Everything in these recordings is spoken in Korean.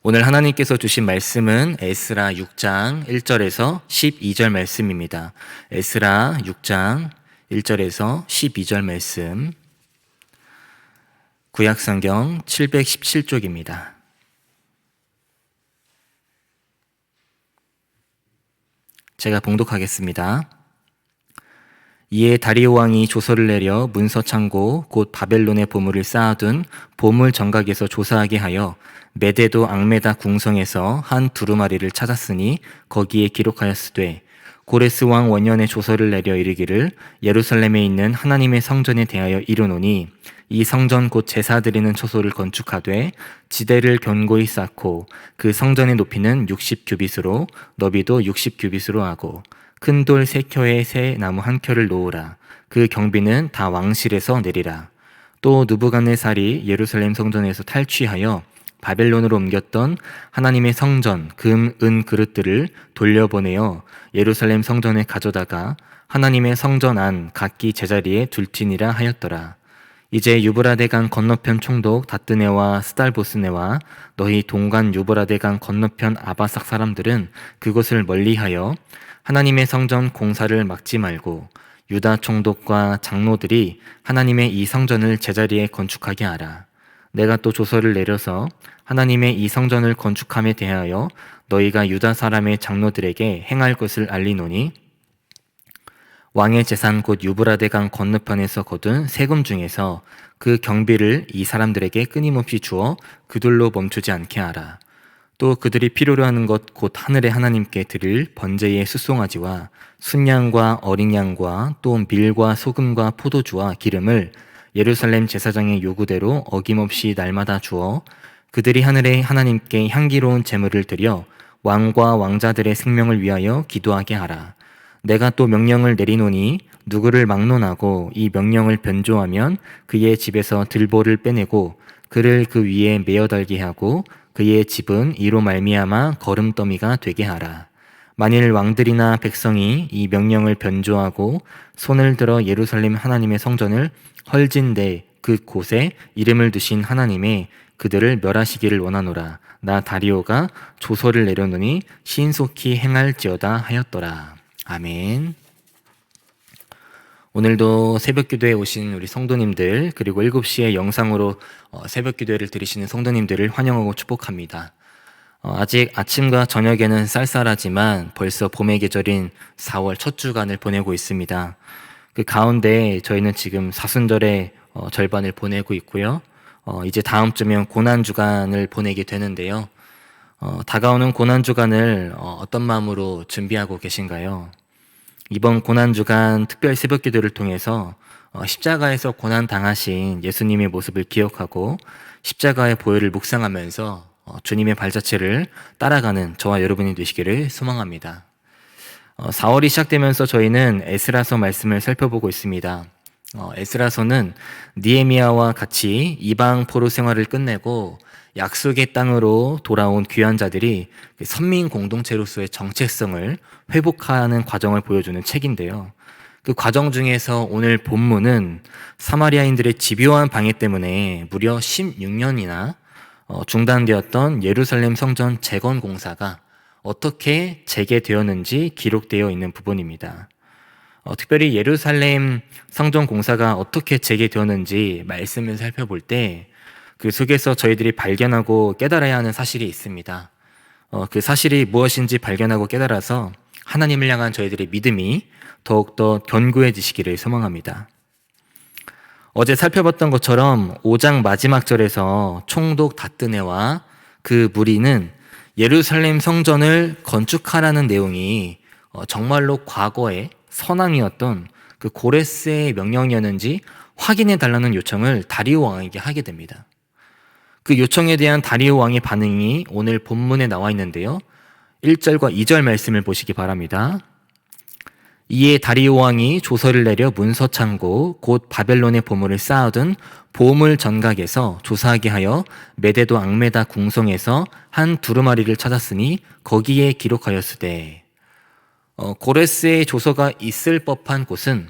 오늘 하나님께서 주신 말씀은 에스라 6장 1절에서 12절 말씀입니다. 에스라 6장 1절에서 12절 말씀, 구약성경 717쪽입니다. 제가 봉독하겠습니다. 이에 다리오 왕이 조서를 내려 문서 창고 곧 바벨론의 보물을 쌓아둔 보물 정각에서 조사하게 하여 메데도 앙메다 궁성에서 한 두루마리를 찾았으니 거기에 기록하였으되, 고레스 왕 원년에 조서를 내려 이르기를 예루살렘에 있는 하나님의 성전에 대하여 이르노니 이 성전 곧 제사 드리는 처소를 건축하되 지대를 견고히 쌓고 그 성전의 높이는 60규빗으로 너비도 60규빗으로 하고 큰 돌 3켜에 새 나무 1켜를 놓으라. 그 경비는 다 왕실에서 내리라. 또 느부갓네살이 예루살렘 성전에서 탈취하여 바벨론으로 옮겼던 하나님의 성전 금, 은 그릇들을 돌려보내어 예루살렘 성전에 가져다가 하나님의 성전 안 각기 제자리에 둘지니라 하였더라. 이제 유브라데 강 건너편 총독 다뜨네와 스달보스네와 너희 동간 유브라데 강 건너편 아바삭 사람들은 그것을 멀리하여 하나님의 성전 공사를 막지 말고 유다 총독과 장로들이 하나님의 이 성전을 제자리에 건축하게 하라. 내가 또 조서를 내려서 하나님의 이 성전을 건축함에 대하여 너희가 유다 사람의 장로들에게 행할 것을 알리노니, 왕의 재산 곧 유브라데 강 건너편에서 거둔 세금 중에서 그 경비를 이 사람들에게 끊임없이 주어 그들로 멈추지 않게 하라. 또 그들이 필요로 하는 것 곧 하늘의 하나님께 드릴 번제의 수송아지와 순양과 어린 양과 또 밀과 소금과 포도주와 기름을 예루살렘 제사장의 요구대로 어김없이 날마다 주어 그들이 하늘의 하나님께 향기로운 제물을 드려 왕과 왕자들의 생명을 위하여 기도하게 하라. 내가 또 명령을 내리노니 누구를 막론하고 이 명령을 변조하면 그의 집에서 들보를 빼내고 그를 그 위에 메어 달게 하고 그의 집은 이로 말미암아 거름더미가 되게 하라. 만일 왕들이나 백성이 이 명령을 변조하고 손을 들어 예루살렘 하나님의 성전을 헐진대 그 곳에 이름을 두신 하나님의 그들을 멸하시기를 원하노라. 나 다리오가 조서를 내려놓으니 신속히 행할지어다 하였더라. 아멘. 오늘도 새벽기도에 오신 우리 성도님들, 그리고 7시에 영상으로 새벽기도회를 드리시는 성도님들을 환영하고 축복합니다. 아직 아침과 저녁에는 쌀쌀하지만 벌써 봄의 계절인 4월 첫 주간을 보내고 있습니다. 그 가운데 저희는 지금 사순절의 절반을 보내고 있고요. 이제 다음 주면 고난주간을 보내게 되는데요. 다가오는 고난주간을 어떤 마음으로 준비하고 계신가요? 이번 고난주간 특별 새벽기도를 통해서 십자가에서 고난당하신 예수님의 모습을 기억하고 십자가의 보혈을 묵상하면서 주님의 발자취를 따라가는 저와 여러분이 되시기를 소망합니다. 4월이 시작되면서 저희는 에스라서 말씀을 살펴보고 있습니다. 에스라서는 느헤미야와 같이 이방 포로 생활을 끝내고 약속의 땅으로 돌아온 귀한 자들이 선민 공동체로서의 정체성을 회복하는 과정을 보여주는 책인데요. 그 과정 중에서 오늘 본문은 사마리아인들의 집요한 방해 때문에 무려 16년이나 중단되었던 예루살렘 성전 재건 공사가 어떻게 재개되었는지 기록되어 있는 부분입니다. 특별히 예루살렘 성전 공사가 어떻게 재개되었는지 말씀을 살펴볼 때 그 속에서 저희들이 발견하고 깨달아야 하는 사실이 있습니다. 그 사실이 무엇인지 발견하고 깨달아서 하나님을 향한 저희들의 믿음이 더욱더 견고해지시기를 소망합니다. 어제 살펴봤던 것처럼 5장 마지막 절에서 총독 다뜨네와 그 무리는 예루살렘 성전을 건축하라는 내용이 정말로 과거의 선왕이었던 그 고레스의 명령이었는지 확인해 달라는 요청을 다리오 왕에게 하게 됩니다. 그 요청에 대한 다리오 왕의 반응이 오늘 본문에 나와 있는데요. 1절과 2절 말씀을 보시기 바랍니다. 이에 다리오 왕이 조서를 내려 문서 창고 곧 바벨론의 보물을 쌓아둔 보물 전각에서 조사하게 하여 메데도 앙메다 궁성에서 한 두루마리를 찾았으니 거기에 기록하였으되, 고레스의 조서가 있을 법한 곳은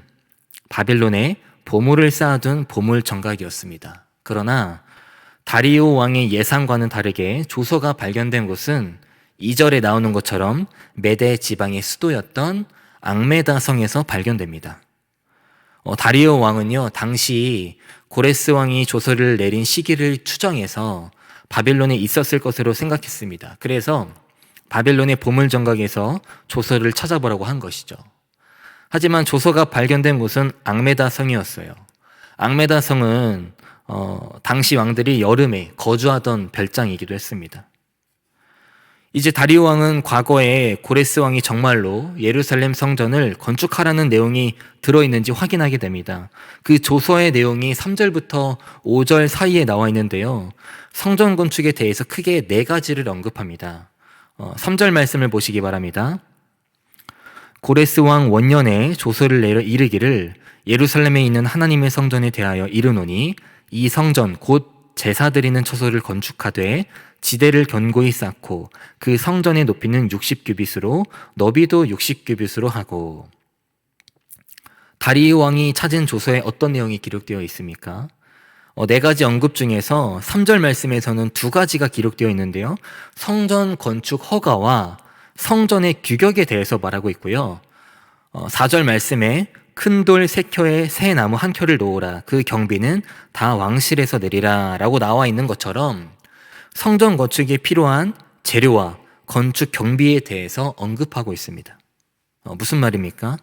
바벨론에 보물을 쌓아둔 보물 전각이었습니다. 그러나 다리오 왕의 예상과는 다르게 조서가 발견된 곳은 2절에 나오는 것처럼 메데 지방의 수도였던 앙메다 성에서 발견됩니다. 다리오 왕은요, 당시 고레스 왕이 조서를 내린 시기를 추정해서 바벨론에 있었을 것으로 생각했습니다. 그래서 바벨론의 보물정각에서 조서를 찾아보라고 한 것이죠. 하지만 조서가 발견된 곳은 앙메다 성이었어요. 앙메다 성은 당시 왕들이 여름에 거주하던 별장이기도 했습니다. 이제 다리오 왕은 과거에 고레스 왕이 정말로 예루살렘 성전을 건축하라는 내용이 들어있는지 확인하게 됩니다. 그 조서의 내용이 3절부터 5절 사이에 나와 있는데요. 성전 건축에 대해서 크게 4가지를 언급합니다. 3절 말씀을 보시기 바랍니다. 고레스 왕 원년에 조서를 내려 이르기를 예루살렘에 있는 하나님의 성전에 대하여 이르노니 이 성전 곧 제사 드리는 처소를 건축하되 지대를 견고히 쌓고 그 성전의 높이는 60규빗으로 너비도 60규빗으로 하고. 다리오 왕이 찾은 조서에 어떤 내용이 기록되어 있습니까? 4가지 언급 중에서 3절 말씀에서는 2가지가 기록되어 있는데요. 성전 건축 허가와 성전의 규격에 대해서 말하고 있고요. 4절 말씀에 큰 돌 3켜에 새 나무 1켜를 놓으라. 그 경비는 다 왕실에서 내리라 라고 나와 있는 것처럼 성전 건축에 필요한 재료와 건축 경비에 대해서 언급하고 있습니다. 무슨 말입니까?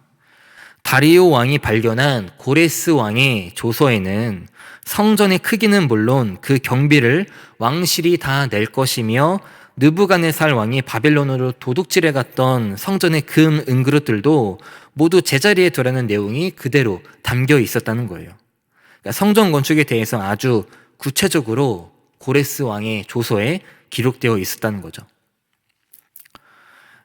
다리오 왕이 발견한 고레스 왕의 조서에는 성전의 크기는 물론 그 경비를 왕실이 다 낼 것이며 느부갓네살 왕이 바벨론으로 도둑질해 갔던 성전의 금, 은그릇들도 모두 제자리에 두라는 내용이 그대로 담겨 있었다는 거예요. 그러니까 성전 건축에 대해서 아주 구체적으로 고레스 왕의 조서에 기록되어 있었다는 거죠.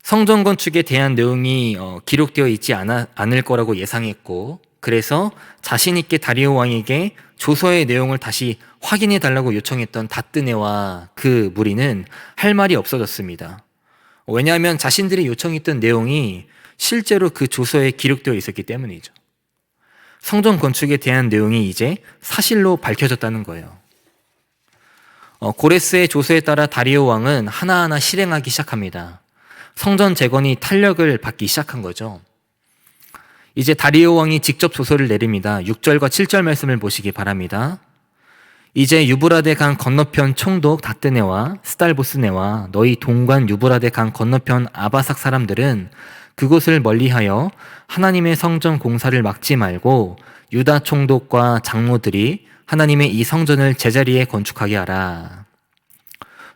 성전 건축에 대한 내용이 기록되어 있지 않을 거라고 예상했고, 그래서 자신 있게 다리오 왕에게 조서의 내용을 다시 확인해 달라고 요청했던 다뜨네와 그 무리는 할 말이 없어졌습니다. 왜냐하면 자신들이 요청했던 내용이 실제로 그 조서에 기록되어 있었기 때문이죠. 성전 건축에 대한 내용이 이제 사실로 밝혀졌다는 거예요. 고레스의 조서에 따라 다리오 왕은 하나하나 실행하기 시작합니다. 성전 재건이 탄력을 받기 시작한 거죠. 이제 다리오 왕이 직접 조서를 내립니다. 6절과 7절 말씀을 보시기 바랍니다. 이제 유브라데 강 건너편 총독 다뜨네와 스달보스네와 너희 동관 유브라데 강 건너편 아바삭 사람들은 그곳을 멀리하여 하나님의 성전 공사를 막지 말고 유다 총독과 장로들이 하나님의 이 성전을 제자리에 건축하게 하라.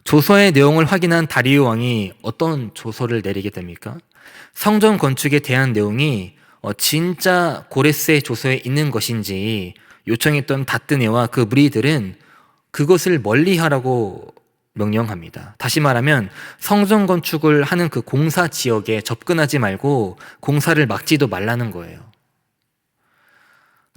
조서의 내용을 확인한 다리오 왕이 어떤 조서를 내리게 됩니까? 성전 건축에 대한 내용이 진짜 고레스의 조서에 있는 것인지 요청했던 다뜨네와 그 무리들은 그것을 멀리하라고 명령합니다. 다시 말하면 성전 건축을 하는 그 공사 지역에 접근하지 말고 공사를 막지도 말라는 거예요.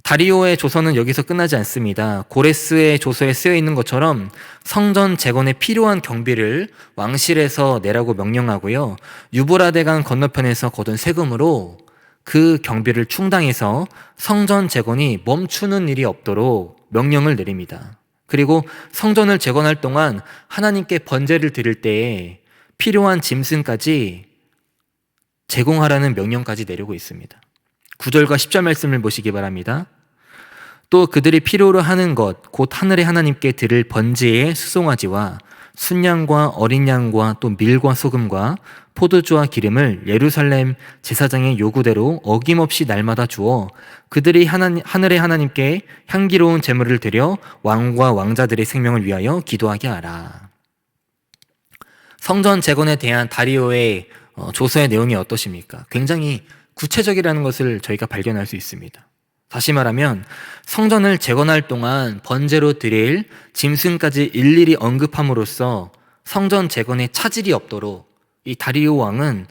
다리오의 조서는 여기서 끝나지 않습니다. 고레스의 조서에 쓰여 있는 것처럼 성전 재건에 필요한 경비를 왕실에서 내라고 명령하고요. 유브라데강 건너편에서 거둔 세금으로 그 경비를 충당해서 성전 재건이 멈추는 일이 없도록 명령을 내립니다. 그리고 성전을 재건할 동안 하나님께 번제를 드릴 때에 필요한 짐승까지 제공하라는 명령까지 내리고 있습니다. 9절과 10절 말씀을 보시기 바랍니다. 또 그들이 필요로 하는 것 곧 하늘의 하나님께 드릴 번제의 수송아지와 순양과 어린 양과 또 밀과 소금과 포도주와 기름을 예루살렘 제사장의 요구대로 어김없이 날마다 주어 그들이 하늘의 하나님께 향기로운 제물을 드려 왕과 왕자들의 생명을 위하여 기도하게 하라. 성전 재건에 대한 다리오의 조서의 내용이 어떠십니까? 굉장히 구체적이라는 것을 저희가 발견할 수 있습니다. 다시 말하면 성전을 재건할 동안 번제로 드릴 짐승까지 일일이 언급함으로써 성전 재건에 차질이 없도록 이 다리오 왕은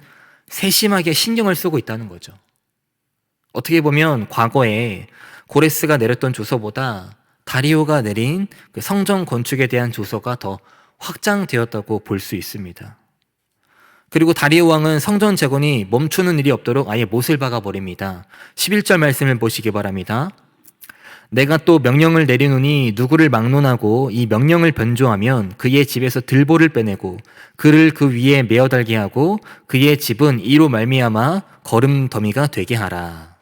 세심하게 신경을 쓰고 있다는 거죠. 어떻게 보면 과거에 고레스가 내렸던 조서보다 다리오가 내린 그 성전 건축에 대한 조서가 더 확장되었다고 볼 수 있습니다. 그리고 다리오 왕은 성전 재건이 멈추는 일이 없도록 아예 못을 박아버립니다. 11절 말씀을 보시기 바랍니다. 내가 또 명령을 내리노니 누구를 막론하고 이 명령을 변조하면 그의 집에서 들보를 빼내고 그를 그 위에 메어 달게 하고 그의 집은 이로 말미암아 거름더미가 되게 하라.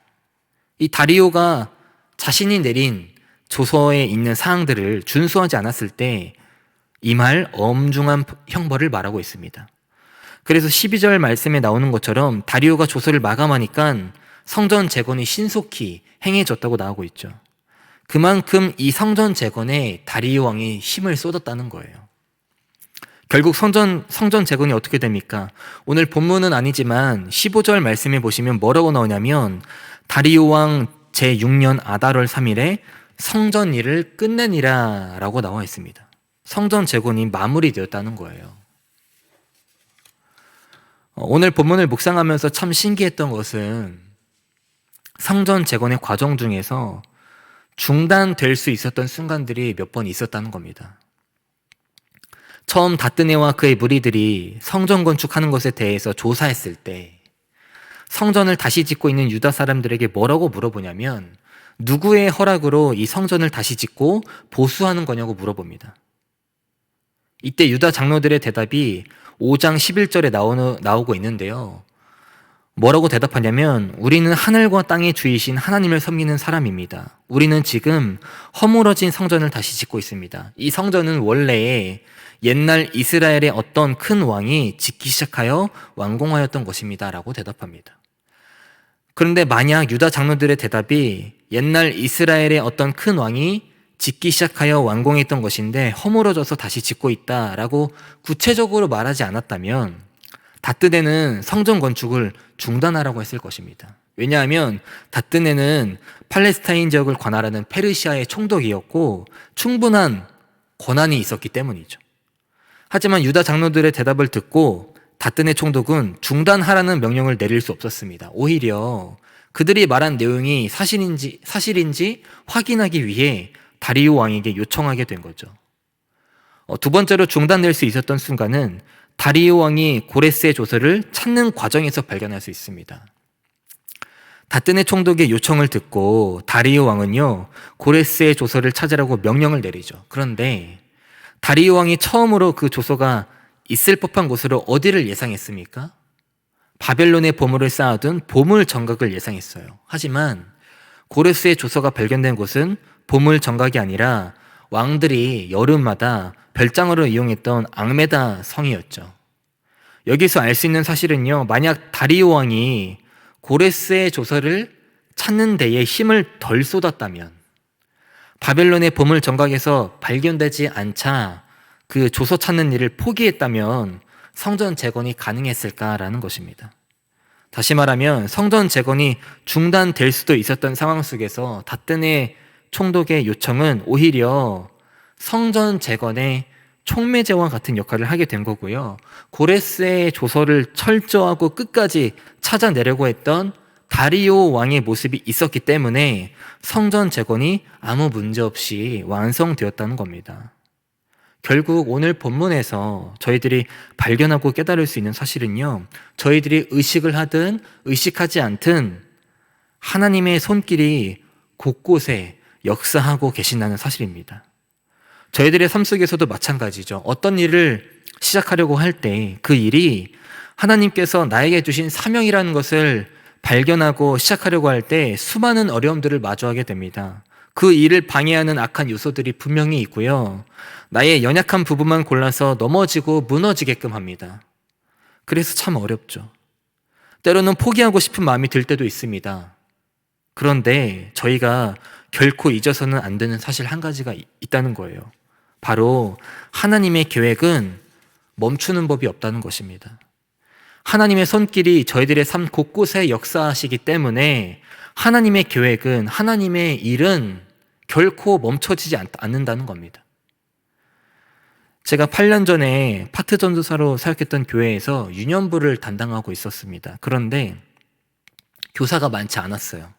이 다리오가 자신이 내린 조서에 있는 사항들을 준수하지 않았을 때 임할 엄중한 형벌을 말하고 있습니다. 그래서 12절 말씀에 나오는 것처럼 다리오가 조서를 마감하니까 성전 재건이 신속히 행해졌다고 나오고 있죠. 그만큼 이 성전 재건에 다리오 왕이 힘을 쏟았다는 거예요. 결국 성전 재건이 어떻게 됩니까? 오늘 본문은 아니지만 15절 말씀에 보시면 뭐라고 나오냐면 다리오 왕 제6년 아달월 3일에 성전 일을 끝내니라 라고 나와 있습니다. 성전 재건이 마무리되었다는 거예요. 오늘 본문을 묵상하면서 참 신기했던 것은 성전 재건의 과정 중에서 중단될 수 있었던 순간들이 몇 번 있었다는 겁니다. 처음 다뜨네와 그의 무리들이 성전 건축하는 것에 대해서 조사했을 때 성전을 다시 짓고 있는 유다 사람들에게 뭐라고 물어보냐면 누구의 허락으로 이 성전을 다시 짓고 보수하는 거냐고 물어봅니다. 이때 유다 장로들의 대답이 5장 11절에 나오고 있는데요. 뭐라고 대답하냐면 우리는 하늘과 땅의 주이신 하나님을 섬기는 사람입니다. 우리는 지금 허물어진 성전을 다시 짓고 있습니다. 이 성전은 원래 옛날 이스라엘의 어떤 큰 왕이 짓기 시작하여 완공하였던 것입니다 라고 대답합니다. 그런데 만약 유다 장로들의 대답이 옛날 이스라엘의 어떤 큰 왕이 짓기 시작하여 완공했던 것인데 허물어져서 다시 짓고 있다라고 구체적으로 말하지 않았다면 다뜨네는 성전 건축을 중단하라고 했을 것입니다. 왜냐하면 다뜨네는 팔레스타인 지역을 관할하는 페르시아의 총독이었고 충분한 권한이 있었기 때문이죠. 하지만 유다 장로들의 대답을 듣고 다뜨네 총독은 중단하라는 명령을 내릴 수 없었습니다. 오히려 그들이 말한 내용이 사실인지 확인하기 위해 다리오 왕에게 요청하게 된 거죠. 두 번째로 중단될 수 있었던 순간은 다리오 왕이 고레스의 조서를 찾는 과정에서 발견할 수 있습니다. 다뜨네 총독의 요청을 듣고 다리오 왕은요, 고레스의 조서를 찾으라고 명령을 내리죠. 그런데 다리오 왕이 처음으로 그 조서가 있을 법한 곳으로 어디를 예상했습니까? 바벨론의 보물을 쌓아둔 보물 정각을 예상했어요. 하지만 고레스의 조서가 발견된 곳은 보물 정각이 아니라 왕들이 여름마다 별장으로 이용했던 앙메다 성이었죠. 여기서 알 수 있는 사실은요, 만약 다리오 왕이 고레스의 조서를 찾는 데에 힘을 덜 쏟았다면 바벨론의 보물 정각에서 발견되지 않자 그 조서 찾는 일을 포기했다면 성전 재건이 가능했을까라는 것입니다. 다시 말하면 성전 재건이 중단될 수도 있었던 상황 속에서 다뜨네 총독의 요청은 오히려 성전 재건의 촉매제와 같은 역할을 하게 된 거고요. 고레스의 조서를 철저하고 끝까지 찾아내려고 했던 다리오 왕의 모습이 있었기 때문에 성전 재건이 아무 문제 없이 완성되었다는 겁니다. 결국 오늘 본문에서 저희들이 발견하고 깨달을 수 있는 사실은요, 저희들이 의식을 하든 의식하지 않든 하나님의 손길이 곳곳에 역사하고 계신다는 사실입니다. 저희들의 삶 속에서도 마찬가지죠. 어떤 일을 시작하려고 할 때 그 일이 하나님께서 나에게 주신 사명이라는 것을 발견하고 시작하려고 할 때 수많은 어려움들을 마주하게 됩니다. 그 일을 방해하는 악한 요소들이 분명히 있고요. 나의 연약한 부분만 골라서 넘어지고 무너지게끔 합니다. 그래서 참 어렵죠. 때로는 포기하고 싶은 마음이 들 때도 있습니다. 그런데 저희가 결코 잊어서는 안 되는 사실 한 가지가 있다는 거예요. 바로 하나님의 계획은 멈추는 법이 없다는 것입니다. 하나님의 손길이 저희들의 삶 곳곳에 역사하시기 때문에 하나님의 계획은, 하나님의 일은 결코 멈춰지지 않는다는 겁니다. 제가 8년 전에 파트 전도사로 사역했던 교회에서 유년부를 담당하고 있었습니다. 그런데 교사가 많지 않았어요.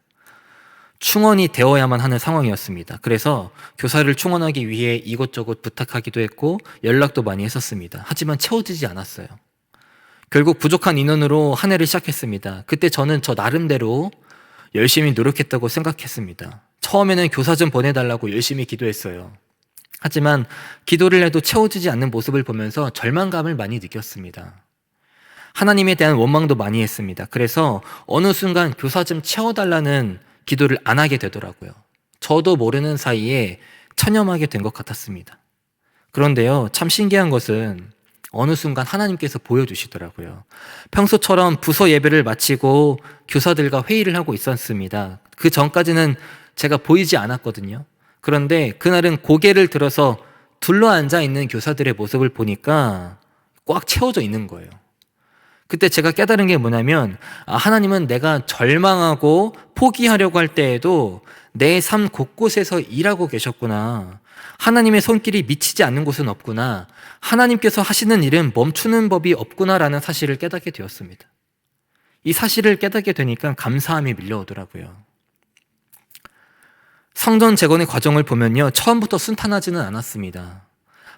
충원이 되어야만 하는 상황이었습니다. 그래서 교사를 충원하기 위해 이것저것 부탁하기도 했고 연락도 많이 했었습니다. 하지만 채워지지 않았어요. 결국 부족한 인원으로 한 해를 시작했습니다. 그때 저는 저 나름대로 열심히 노력했다고 생각했습니다. 처음에는 교사 좀 보내달라고 열심히 기도했어요. 하지만 기도를 해도 채워지지 않는 모습을 보면서 절망감을 많이 느꼈습니다. 하나님에 대한 원망도 많이 했습니다. 그래서 어느 순간 교사 좀 채워달라는 기도를 안 하게 되더라고요. 저도 모르는 사이에 천염하게 된 것 같았습니다. 그런데요, 참 신기한 것은 어느 순간 하나님께서 보여주시더라고요. 평소처럼 부서 예배를 마치고 교사들과 회의를 하고 있었습니다. 그 전까지는 제가 보이지 않았거든요. 그런데 그날은 고개를 들어서 둘러앉아 있는 교사들의 모습을 보니까 꽉 채워져 있는 거예요. 그때 제가 깨달은 게 뭐냐면, 하나님은 내가 절망하고 포기하려고 할 때에도 내 삶 곳곳에서 일하고 계셨구나. 하나님의 손길이 미치지 않는 곳은 없구나. 하나님께서 하시는 일은 멈추는 법이 없구나라는 사실을 깨닫게 되었습니다. 이 사실을 깨닫게 되니까 감사함이 밀려오더라고요. 성전 재건의 과정을 보면요, 처음부터 순탄하지는 않았습니다.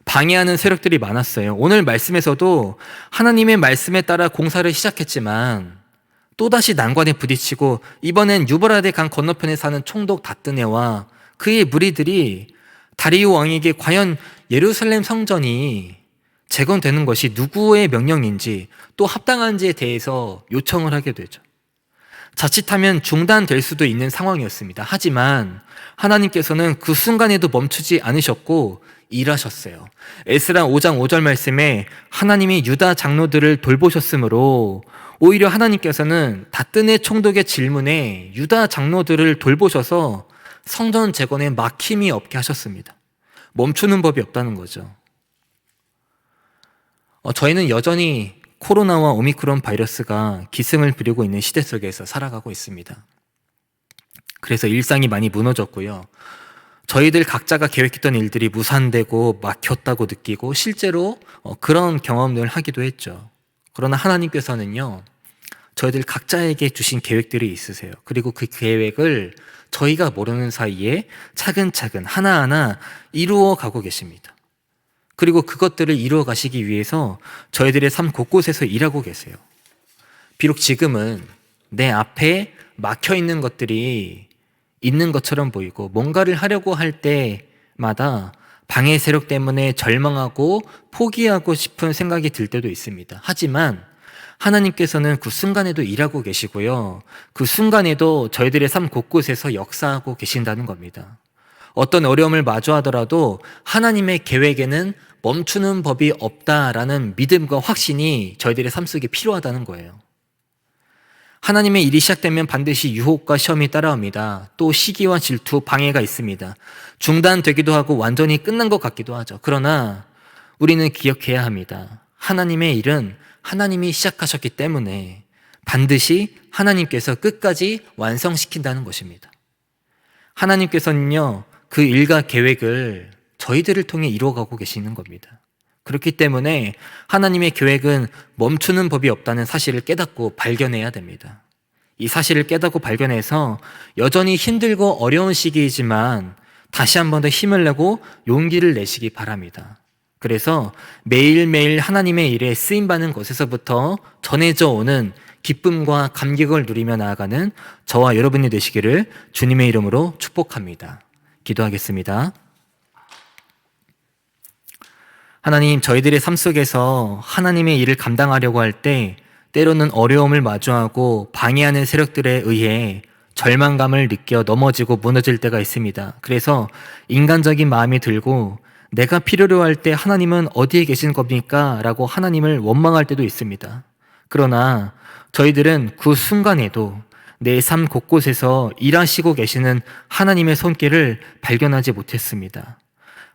방해하는 세력들이 많았어요. 오늘 말씀에서도 하나님의 말씀에 따라 공사를 시작했지만 또다시 난관에 부딪히고, 이번엔 유브라데 강 건너편에 사는 총독 다뜨네와 그의 무리들이 다리오 왕에게 과연 예루살렘 성전이 재건되는 것이 누구의 명령인지 또 합당한지에 대해서 요청을 하게 되죠. 자칫하면 중단될 수도 있는 상황이었습니다. 하지만 하나님께서는 그 순간에도 멈추지 않으셨고 일하셨어요. 에스라 5장 5절 말씀에 하나님이 유다 장로들을 돌보셨으므로 오히려 하나님께서는 다뜨네 총독의 질문에 유다 장로들을 돌보셔서 성전 재건에 막힘이 없게 하셨습니다. 멈추는 법이 없다는 거죠. 저희는 여전히 코로나와 오미크론 바이러스가 기승을 부리고 있는 시대 속에서 살아가고 있습니다. 그래서 일상이 많이 무너졌고요. 저희들 각자가 계획했던 일들이 무산되고 막혔다고 느끼고 실제로 그런 경험을 하기도 했죠. 그러나 하나님께서는요, 저희들 각자에게 주신 계획들이 있으세요. 그리고 그 계획을 저희가 모르는 사이에 차근차근 하나하나 이루어 가고 계십니다. 그리고 그것들을 이루어 가시기 위해서 저희들의 삶 곳곳에서 일하고 계세요. 비록 지금은 내 앞에 막혀 있는 것들이 있는 것처럼 보이고 뭔가를 하려고 할 때마다 방해 세력 때문에 절망하고 포기하고 싶은 생각이 들 때도 있습니다. 하지만 하나님께서는 그 순간에도 일하고 계시고요. 그 순간에도 저희들의 삶 곳곳에서 역사하고 계신다는 겁니다. 어떤 어려움을 마주하더라도 하나님의 계획에는 멈추는 법이 없다라는 믿음과 확신이 저희들의 삶 속에 필요하다는 거예요. 하나님의 일이 시작되면 반드시 유혹과 시험이 따라옵니다. 또 시기와 질투, 방해가 있습니다. 중단되기도 하고 완전히 끝난 것 같기도 하죠. 그러나 우리는 기억해야 합니다. 하나님의 일은 하나님이 시작하셨기 때문에 반드시 하나님께서 끝까지 완성시킨다는 것입니다. 하나님께서는요, 그 일과 계획을 저희들을 통해 이루어가고 계시는 겁니다. 그렇기 때문에 하나님의 계획은 멈추는 법이 없다는 사실을 깨닫고 발견해야 됩니다. 이 사실을 깨닫고 발견해서 여전히 힘들고 어려운 시기이지만 다시 한 번 더 힘을 내고 용기를 내시기 바랍니다. 그래서 매일매일 하나님의 일에 쓰임받는 것에서부터 전해져 오는 기쁨과 감격을 누리며 나아가는 저와 여러분이 되시기를 주님의 이름으로 축복합니다. 기도하겠습니다. 하나님, 저희들의 삶 속에서 하나님의 일을 감당하려고 할 때 때로는 어려움을 마주하고 방해하는 세력들에 의해 절망감을 느껴 넘어지고 무너질 때가 있습니다. 그래서 인간적인 마음이 들고 내가 필요로 할 때 하나님은 어디에 계신 겁니까? 라고 하나님을 원망할 때도 있습니다. 그러나 저희들은 그 순간에도 내 삶 곳곳에서 일하시고 계시는 하나님의 손길을 발견하지 못했습니다.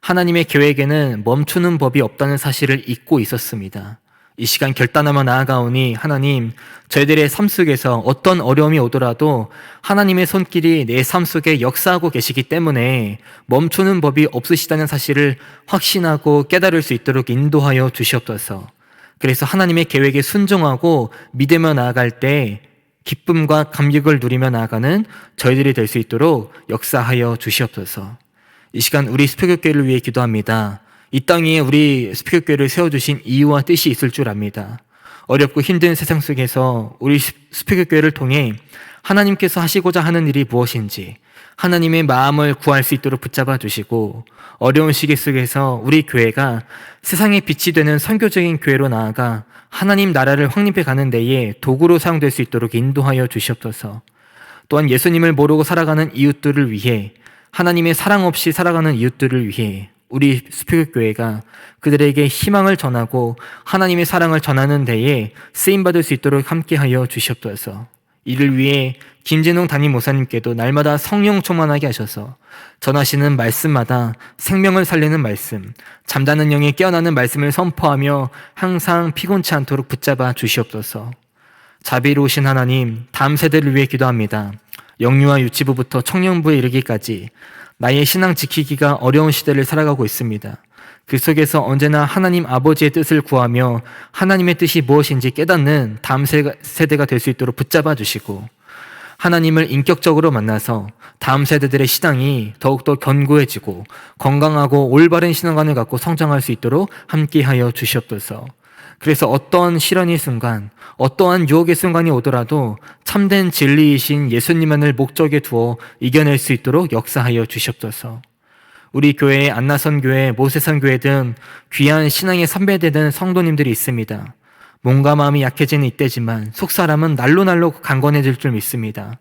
하나님의 계획에는 멈추는 법이 없다는 사실을 잊고 있었습니다. 이 시간 결단하며 나아가오니 하나님, 저희들의 삶 속에서 어떤 어려움이 오더라도 하나님의 손길이 내 삶 속에 역사하고 계시기 때문에 멈추는 법이 없으시다는 사실을 확신하고 깨달을 수 있도록 인도하여 주시옵소서. 그래서 하나님의 계획에 순종하고 믿으며 나아갈 때 기쁨과 감격을 누리며 나아가는 저희들이 될 수 있도록 역사하여 주시옵소서. 이 시간 우리 수표교회를 위해 기도합니다. 이 땅 위에 우리 수표교회를 세워주신 이유와 뜻이 있을 줄 압니다. 어렵고 힘든 세상 속에서 우리 수표교회를 통해 하나님께서 하시고자 하는 일이 무엇인지, 하나님의 마음을 구할 수 있도록 붙잡아 주시고, 어려운 시기 속에서 우리 교회가 세상의 빛이 되는 선교적인 교회로 나아가 하나님 나라를 확립해 가는 데에 도구로 사용될 수 있도록 인도하여 주시옵소서. 또한 예수님을 모르고 살아가는 이웃들을 위해, 하나님의 사랑 없이 살아가는 이웃들을 위해 우리 수표교회가 그들에게 희망을 전하고 하나님의 사랑을 전하는 데에 쓰임받을 수 있도록 함께하여 주시옵소서. 이를 위해 김진웅 담임 목사님께도 날마다 성령 충만하게 하셔서 전하시는 말씀마다 생명을 살리는 말씀, 잠자는 영에 깨어나는 말씀을 선포하며 항상 피곤치 않도록 붙잡아 주시옵소서. 자비로우신 하나님, 다음 세대를 위해 기도합니다. 영유아 유치부부터 청년부에 이르기까지 나의 신앙 지키기가 어려운 시대를 살아가고 있습니다. 그 속에서 언제나 하나님 아버지의 뜻을 구하며 하나님의 뜻이 무엇인지 깨닫는 다음 세대가 될 수 있도록 붙잡아 주시고, 하나님을 인격적으로 만나서 다음 세대들의 신앙이 더욱더 견고해지고 건강하고 올바른 신앙관을 갖고 성장할 수 있도록 함께하여 주시옵소서. 그래서 어떠한 시련의 순간, 어떠한 유혹의 순간이 오더라도 참된 진리이신 예수님만을 목적에 두어 이겨낼 수 있도록 역사하여 주시옵소서. 우리 교회에 안나선교회, 모세선교회 등 귀한 신앙의 선배되는 성도님들이 있습니다. 몸과 마음이 약해지는 이때지만 속사람은 날로 강건해질 줄 믿습니다.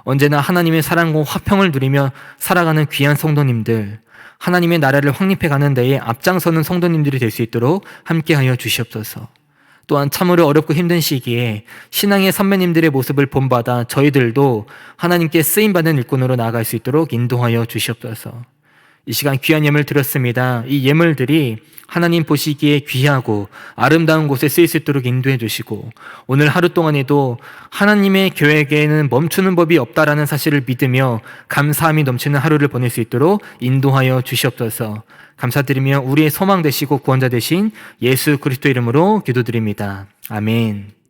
언제나 하나님의 사랑과 화평을 누리며 살아가는 귀한 성도님들, 하나님의 나라를 확립해가는 데에 앞장서는 성도님들이 될 수 있도록 함께하여 주시옵소서. 또한 참으로 어렵고 힘든 시기에 신앙의 선배님들의 모습을 본받아 저희들도 하나님께 쓰임받는 일꾼으로 나아갈 수 있도록 인도하여 주시옵소서. 이 시간 귀한 예물 드렸습니다. 이 예물들이 하나님 보시기에 귀하고 아름다운 곳에 쓰일 수 있도록 인도해 주시고, 오늘 하루 동안에도 하나님의 교회에게는 멈추는 법이 없다라는 사실을 믿으며 감사함이 넘치는 하루를 보낼 수 있도록 인도하여 주시옵소서. 감사드리며 우리의 소망 되시고 구원자 되신 예수 그리스도 이름으로 기도드립니다. 아멘.